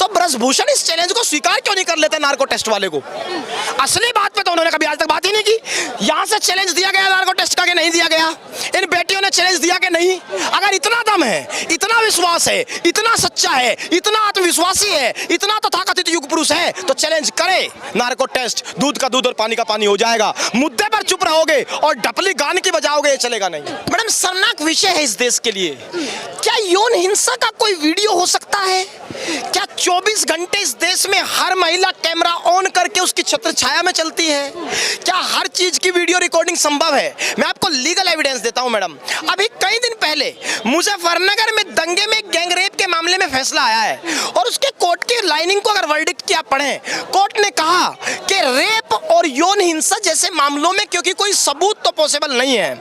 ब्रजभूषण इस चैलेंज को स्वीकार क्यों नहीं कर लेते नार्को टेस्ट वाले को? असली बात पे तो उन्होंने कभी आज तक बात ही नहीं की। यहाँ से चैलेंज दिया गया नार्को टेस्ट का कि नहीं दिया गया? इन बेटियों ने चैलेंज दिया कि नहीं? अगर इतना दम है, इतना विश्वास है, इतना सच्चा है, इतना आत्मविश्वासी है, इतना तथाकथित युग पुरुष है, तो चैलेंज करे नार्को टेस्ट। दूध का दूध और पानी का पानी हो जाएगा। मुद्दे पर चुप रहोगे और डपली गान की बजाओगे, ये चलेगा नहीं। मैडम, शर्मनाक विषय है इस देश के लिए। क्या यौन हिंसा का कोई वीडियो हो सकता है? क्या 24 घंटे इस देश में हर महिला कैमरा ऑन करके उसकी छत्र छाया में चलती है? क्या हर चीज की वीडियो रिकॉर्डिंग संभव है? मैं आपको लीगल एविडेंस देता हूं मैडम। अभी कई दिन पहले मुजफ्फरनगर में दंगे में गैंग रेप के मामले में फैसला आया है और उसके कोर्ट की लाइनिंग को अगर वर्डिक्ट की आप पढ़ें, कोर्ट ने कहा कि रेप और यौन हिंसा जैसे मामलों में क्योंकि कोई सबूत तो पॉसिबल नहीं है,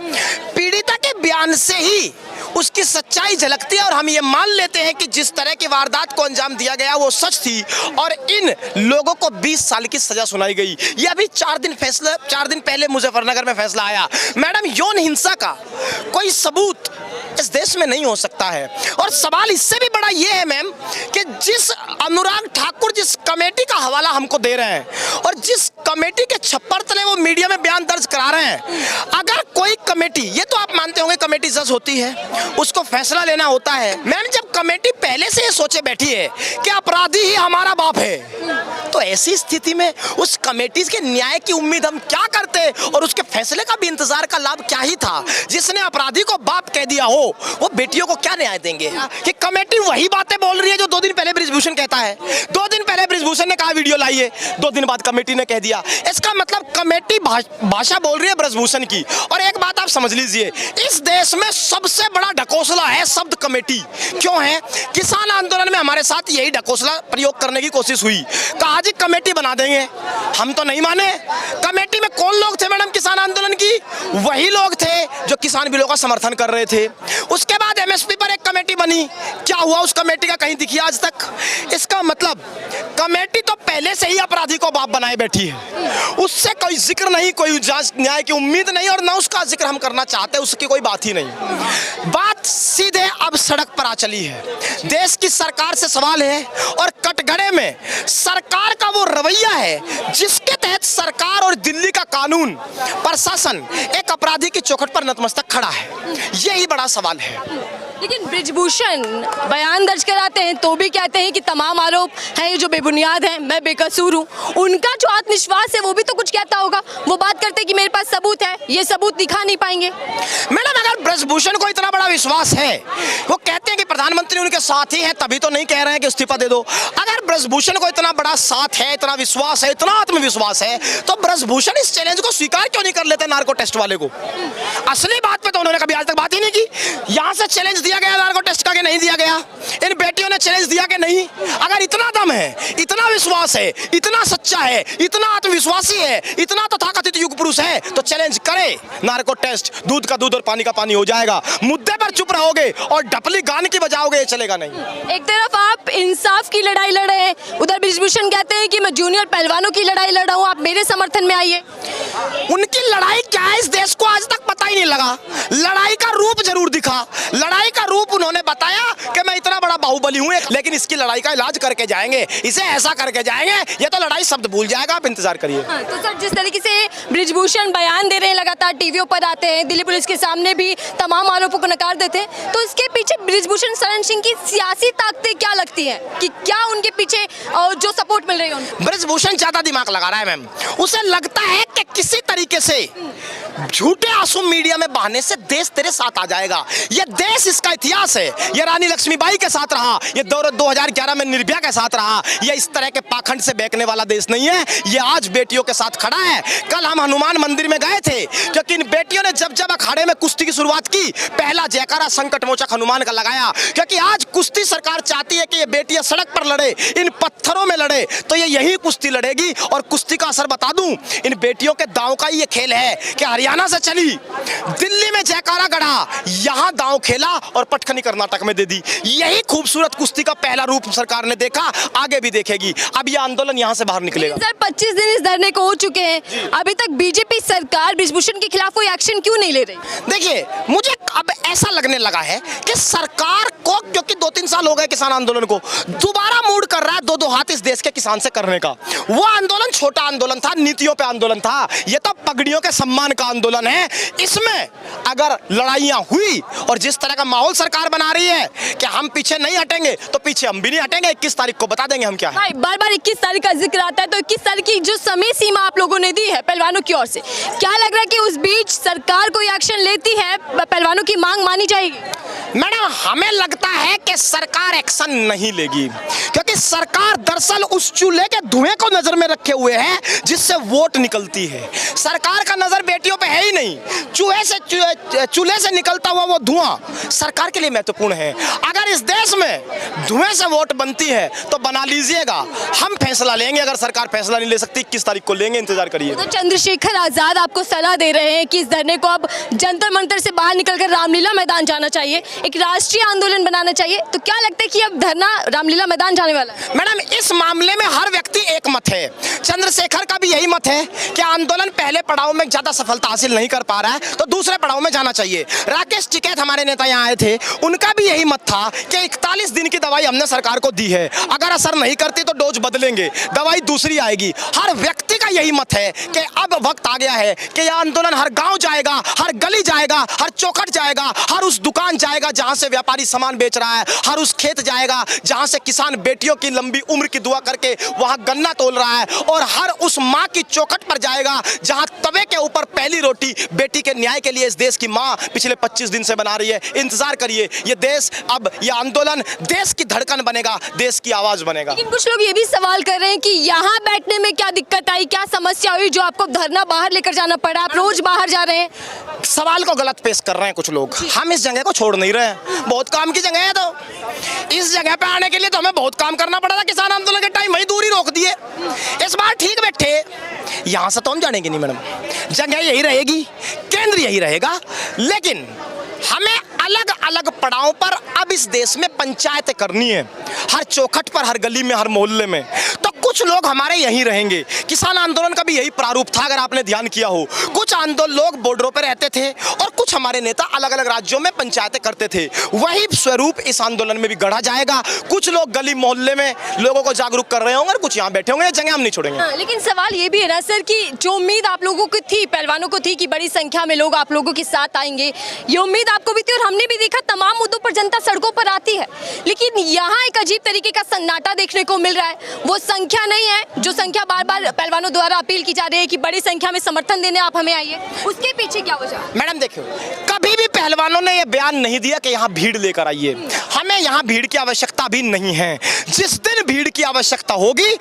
पीड़िता के बयान से ही उसकी सच्चाई झलकती है और हम ये मान लेते हैं कि जिस तरह की वारदात को अंजाम दिया गया वो सच थी और इन लोगों को 20 साल की सजा सुनाई गई। ये अभी 4 दिन पहले मुजफ्फरनगर में फैसला आया। मैडम, यौन हिंसा का कोई सबूत इस देश में नहीं हो सकता है। और सवाल इससे भी बड़ा ये है मैम कि जिस अनुराग ठाकुर जिस कमेटी का हवाला हमको दे रहे हैं और जिस कमेटी के छप्पर तले वो मीडिया में बयान दर्ज करा रहे हैं, अगर कोई कमेटी, ये तो आप मानते होंगे कमेटी जज होती है, उसको फैसला लेना होता है। मैम, जब कमेटी पहले से ये सोचे बैठी है कि अपराधी ही हमारा बाप है, तो ऐसी स्थिति में उस कमेटी के न्याय की उम्मीद हम क्या करते और उसके फैसले का भी इंतजार का लाभ क्या ही था? जिसने अपराधी को बाप कह दिया हो वो बेटियों को क्या न्याय देंगे? कि कमेटी वही बातें बोल रही है जो 2 दिन पहले ब्रिजभूषण कहता है। 2 दिन पहले ब्रिजभूषण ने कहा वीडियो लाइए, 2 दिन बाद कमेटी ने कह दिया। इसका मतलब कमेटी भाषा बोल रही है ब्रजभूषण की। और एक बात आप समझ लीजिए, इस देश में सबसे बड़ा ढकोसला है शब्द कमेटी। क्यों है? किसान आंदोलन में हमारे साथ यही ढकोसला प्रयोग करने की कोशिश हुई। कहा जी कमेटी बना देंगे, हम तो नहीं माने। कमेटी में कौन लोग थे मैडम किसान आंदोलन की? वही लोग थे जो किसान बिलों का समर्थन कर रहे थे। उसके बाद एमएसपी पर एक कमेटी बनी, क्या हुआ उस कमेटी का कहीं दिखी आज तक? इसका मतलब कमेटी तो पहले से ही अपराधी को बाप बनाए बैठी है। उससे कोई जिक्र नहीं, कोई जांच न्याय की उम्मीद नहीं और ना उसका जिक्र हम करना चाहते, उसकी कोई बात ही नहीं। बात सीधे अब सड़क पर आ चली है। देश की सरकार से सवाल है और कटघरे में सरकार का वो रवैया है जिसके तहत सरकार और दिल्ली का कानून प्रशासन एक अपराधी की चौखट पर नतमस्तक खड़ा है। यही बड़ा सवाल है। लेकिन ब्रिजभूषण बयान दर्ज कराते हैं तो भी कहते हैं कि तमाम आरोप हैं जो बेबुनियाद हैं, मैं बेकसूर हूँ। उनका जो आत्मविश्वास है वो भी तो कुछ कहता होगा। वो बात करते हैं कि मेरे पास सबूत है, ये सबूत दिखा नहीं पाएंगे। मैडम, अगर ब्रजभूषण को इतना बड़ा विश्वास है, वो कहते हैं कि प्रधानमंत्री उनके साथ ही है, तभी तो नहीं कह रहे हैं कि इस्तीफा दे दो। अगर ब्रजभूषण को इतना बड़ा साथ है, इतना विश्वास है, इतना आत्मविश्वास है, तो ब्रजभूषण इस चैलेंज को स्वीकार क्यों नहीं कर लेते नार्को टेस्ट वाले को? असली बात पे तो उन्होंने कभी आज तक बात ही नहीं की। यहाँ से चैलेंज दिया गया नार्को टेस्ट का कि नहीं दिया गया? इन बेटियों ने चैलेंज दिया कि नहीं? अगर इतना दम है, इतना विश्वास है, इतना सच्चा है, इतना आत्मविश्वासी है, इतना तथाकथित युग पुरुष है, तो चैलेंज करे नार्को टेस्ट। दूध का दूध और पानी का पानी हो जाएगा। मुद्दे पर चुप रहोगे और डपली गान की बजाओगे, ये चलेगा नहीं। एक तरफ आप इंसाफ की लड़ाई लड़ रहे हैं, उधर ब्रिजभूषण कहते हैं कि मैं जूनियर पहलवानों की लड़ाई लड़ रहा हूँ, आप मेरे समर्थन में आइए। उनकी लड़ाई क्या है इस देश को आज तक पता ही नहीं लगा। लड़ाई का रूप जरूर दिखा, लड़ाई का रूप उन्होंने बताया कि मैं इतना बड़ा बाहुबली हूं, लेकिन इसकी लड़ाई का इलाज करके जाएंगे, इसे ऐसा करके जाएंगे। ये तो लड़ाई शब्द भूल जाएगा, आप इंतजार करिए। हाँ, तो सर जिस तरीके से ब्रिजभूषण बयान दे रहे हैं, लगातार टीवीओ पर आते हैं, दिल्ली पुलिस के सामने भी तमाम आरोपों को नकार देते हैं, तो इसके पीछे ब्रिजभूषण शरण सिंह की सियासी ताकतें क्या लगती है कि क्या उनके पीछे जो सपोर्ट मिल रही है उनको? ब्रिजभूषण ज्यादा दिमाग लगा रहा है मैम। उसे लगता है कि किसी तरीके से झूठे आंसू मीडिया में बहाने से देश तेरे साथ आ जाएगा। ये देश, इसका इतिहास है। ये रानी लक्ष्मीबाई के साथ रहा, ये 2011 में निर्भया के साथ रहा। ये इस तरह के पाखंड से बेचने वाला देश नहीं है। ये आज बेटियों के साथ खड़ा है। कल हम हनुमान मंदिर में गए थे क्योंकि इन बेटियों ने जब जब अखाड़े में कुश्ती की शुरुआत की, पहला जयकारा संकट मोचक हनुमान का लगाया, क्योंकि आज कुश्ती सरकार चाहती है कि ये बेटियां सड़क पर लड़े, इन पत्थरों में लड़े, तो ये यही कुश्ती लड़ेगी। और कुश्ती का असर बता दूं, इन बेटियों के दांव का ही ये खेल है कि हरियाणा से चली, दिल्ली में जयकारा गढ़ा, यहाँ दांव खेला और पटखनी कर्नाटक में दे दी। यही खूबसूरत कुश्ती का पहला रूप सरकार ने देखा, आगे भी देखेगी। अब ये आंदोलन यहाँ से बाहर निकलेगा। सर 25 दिन इस धरने को हो चुके हैं, अभी तक बीजेपी सरकार ब्रिजभूषण के खिलाफ कोई एक्शन क्यों नहीं ले रही? देखिए, मुझे अब ऐसा लगने लगा है कि सरकार को, क्योंकि 2-3 साल हो गए किसान आंदोलन को, दोबारा मूड कर रहा है दो हाथ इस देश के किसान से करने का। वो आंदोलन छोटा आंदोलन था, नीतियों पे आंदोलन था। ये तो पगड़ियों के सम्मान का आंदोलन है। इसमें अगर लड़ाइयां हुई और जिस तरह का माहौल सरकार बना रही है कि हम पीछे नहीं हटेंगे, तो पीछे हम भी नहीं हटेंगे। 21 तारीख को बता देंगे हम क्या है। बार बार 21 तारीख का जिक्र आता है, तो 21 तारीख की जो समय सीमा आप लोगों ने दी है पहलवानों की ओर से, क्या लग रहा है कि उस बीच सरकार कोई एक्शन लेती है, पहलवानों की मांग मानी जाएगी? मैडम, हमें लगता है कि सरकार एक्शन नहीं लेगी, क्योंकि सरकार दरअसल उस चूल्हे के धुएं को नजर में रखे हुए है जिससे वोट निकलती है। सरकार का नजर बेटियों पे है ही नहीं। चूल्हे से निकलता हुआ वो धुआं सरकार के लिए महत्वपूर्ण है। अगर इस देश में धुएं से वोट बनती है तो बना लीजिएगा, हम फैसला लेंगे। अगर सरकार फैसला नहीं ले सकती, 21 तारीख को लेंगे, इंतजार करिए। तो चंद्रशेखर आजाद आपको सलाह दे रहे हैं कि इस धरने को अब जंतर मंतर से बाहर निकलकर रामलीला मैदान जाना चाहिए, एक राष्ट्रीय आंदोलन बनाना चाहिए। तो क्या लगता है कि अब धरना रामलीला मैदान जाने वाला है? मैडम, इस मामले में हर व्यक्ति एक मत है। चंद्रशेखर का भी यही मत है कि आंदोलन पहले पड़ाव में ज्यादा सफलता हासिल नहीं कर पा रहा है, तो दूसरे पड़ाव में जाना चाहिए। राकेश टिकैत हमारे नेता यहाँ आए थे, उनका भी यही मत था कि 41 दिन की दवाई हमने सरकार को दी है, अगर असर नहीं करती तो डोज बदलेंगे, दवाई दूसरी आएगी। हर व्यक्ति का यही मत है कि अब वक्त आ गया है कि यह आंदोलन हर गांव जाएगा, हर गली जाएगा, हर चौखट जाएगा, हर उस दुकान जाएगा जहां से व्यापारी सामान बेच रहा है, हर उस खेत जाएगा जहां से किसान बेटियों की लंबी उम्र की दुआ करके वहां गन्ना तोल रहा है, और हर उस माँ की चौखट पर जाएगा जहां तवे के ऊपर पहली रोटी बेटी के न्याय के लिए इस देश की माँ पिछले 25 दिन से बना रही है। इंतजार करिए, ये देश, अब ये आंदोलन देश की धड़कन बनेगा, देश की आवाज बनेगा। लेकिन कुछ लोग ये भी सवाल कर रहे हैं कि यहाँ बैठने में क्या दिक्कत आई, क्या समस्या हुई जो आपको धरना बाहर लेकर जाना पड़ा? आप रोज बाहर जा रहे हैं। सवाल को गलत पेश कर रहे हैं कुछ लोग। हम इस जगह को छोड़ नहीं रहे हैं, बहुत काम की जगह है। तो इस जगह पे आने के लिए तो हमें बहुत काम करना पड़ा था। किसान आंदोलन के टाइम वही दूरी रोक दिए। इस बार ठीक बैठे, यहाँ से तो हम जानेंगे नहीं मैडम, जगह यही रहेगी, केंद्र यही रहेगा। लेकिन हमें अलग अलग पड़ाव पर अब इस देश में पंचायतें करनी है, हर चौखट पर, हर गली में, हर मोहल्ले में। तो कुछ लोग हमारे यहीं रहेंगे। किसान आंदोलन का भी यही प्रारूप था, अगर आपने ध्यान किया हो। कुछ आंदोलन लोग बॉर्डरों पर रहते थे और कुछ हमारे नेता अलग अलग राज्यों में पंचायतें करते थे। वही स्वरूप इस आंदोलन में भी गढ़ा जाएगा। कुछ लोग गली मोहल्ले में लोगों को जागरूक कर रहे होंगे और कुछ यहाँ बैठे होंगे। जगह हम नहीं छोड़ेंगे। हाँ, लेकिन सवाल ये भी है ना सर कि जो उम्मीद आप लोगों को थी, पहलवानों को थी कि बड़ी संख्या में लोग आप लोगों के साथ आएंगे, ये उम्मीद आपको भी थी और हमने भी देखा तमाम मुद्दों पर जनता सड़कों पर आती है। लेकिन यहाँ एक अजीब तरीके का सन्नाटा देखने को मिल रहा है। वो संख्या नहीं है जो संख्या बार बार पहलवानों द्वारा अपील की जा रही है कि बड़ी संख्या में समर्थन देने आप हमें आइए, उसके पीछे क्या वजह? मैडम देखियो, कभी भी पहलवानों ने यह बयान नहीं दिया कि यहाँ भीड़ लेकर आइए। हमें यहाँ भीड़ की आवश्यकता भी नहीं है। जिस दिन भीड़ की आवश्यकता होगी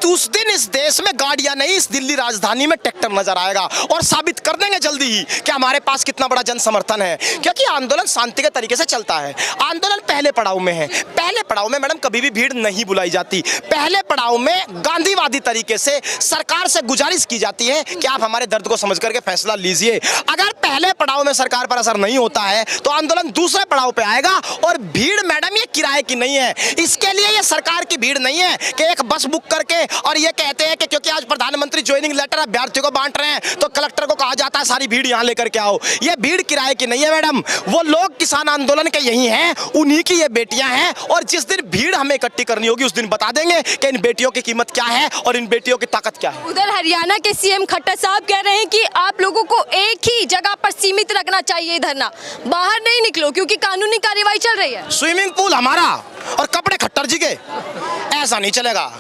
उस दिन इस देश में गाड़ियां नहीं, इस दिल्ली राजधानी में ट्रैक्टर नजर आएगा और साबित कर देंगे जल्दी ही कि हमारे पास कितना बड़ा जन समर्थन है। क्योंकि आंदोलन शांति के तरीके से चलता है। आंदोलन पहले पड़ाव में है। पहले पड़ाव में मैडम कभी भी भीड़ नहीं बुलाई जाती। पहले पड़ाव में गांधीवादी तरीके से सरकार से गुजारिश की जाती है कि आप हमारे दर्द को समझ करके फैसला लीजिए। अगर पहले पड़ाव में सरकार पर असर नहीं होता है तो आंदोलन दूसरे पड़ाव पे आएगा। और भीड़ मैडम ये किराए की नहीं है, इसके लिए ये सरकार की भीड़ नहीं है कि एक बस बुक करके और ये कहते हैं कि क्योंकि आज प्रधानमंत्री ज्वाइनिंग लेटर अभ्यर्थियों को बांट रहे हैं तो कलेक्टर को कहा जाता है सारी भीड़ यहाँ लेकर के आओ। ये भीड़ किराए की नहीं है मैडम। वो लोग किसान आंदोलन के यही हैं, उन्हीं की ये बेटियां हैं। और जिस दिन भीड़ हमें इकट्ठी करनी होगी उस दिन बता देंगे कि इन बेटियों की कीमत क्या है और इन बेटियों की ताकत क्या है। उधर हरियाणा के सीएम खट्टर साहब कह रहे हैं कि आप लोगों को एक ही जगह पर सीमित रखना चाहिए धरना, बाहर नहीं निकलो क्योंकि कानूनी कार्यवाही चल रही है। स्विमिंग पूल हमारा और कपड़े खट्टर जी के, ऐसा नहीं चलेगा।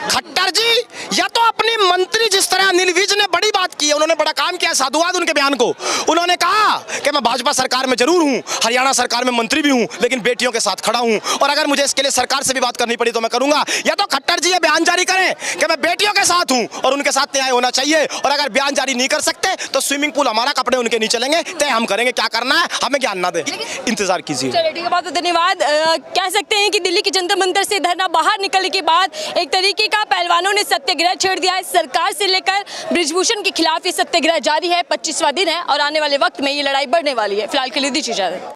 खट्टर जी या तो अपनी मंत्री, जिस तरह अनिल विज ने बड़ी बात की है, उन्होंने बड़ा काम किया, साधुवाद उनके बयान को। उन्होंने कहा कि मैं भाजपा सरकार में जरूर हूं, हरियाणा सरकार में मंत्री भी हूं, लेकिन बेटियों के साथ खड़ा हूं और अगर मुझे इसके लिए सरकार से भी बात करनी पड़ी तो मैं करूंगा। या तो खट्टर जी ये बयान जारी करें कि मैं बेटियों के साथ हूं और उनके साथ न्याय होना चाहिए, और अगर बयान जारी नहीं कर सकते तो स्विमिंग पूल हमारा, कपड़े उनके नहीं चलेंगे, तय हम करेंगे क्या करना है, हमें ज्ञान ना दे। इंतजार कीजिए। चलिए ठीक है, बहुत धन्यवाद। कह सकते हैं कि दिल्ली के जंतर मंतर से धरना बाहर निकलने के बाद एक तरीके का पहलवानों ने सत्याग्रह छेड़ दिया है। सरकार से लेकर बृजभूषण के खिलाफ ये सत्याग्रह जारी है, 25वां दिन है और आने वाले वक्त में ये लड़ाई बढ़ने वाली है। फिलहाल के लिए दीजिए इजाजत।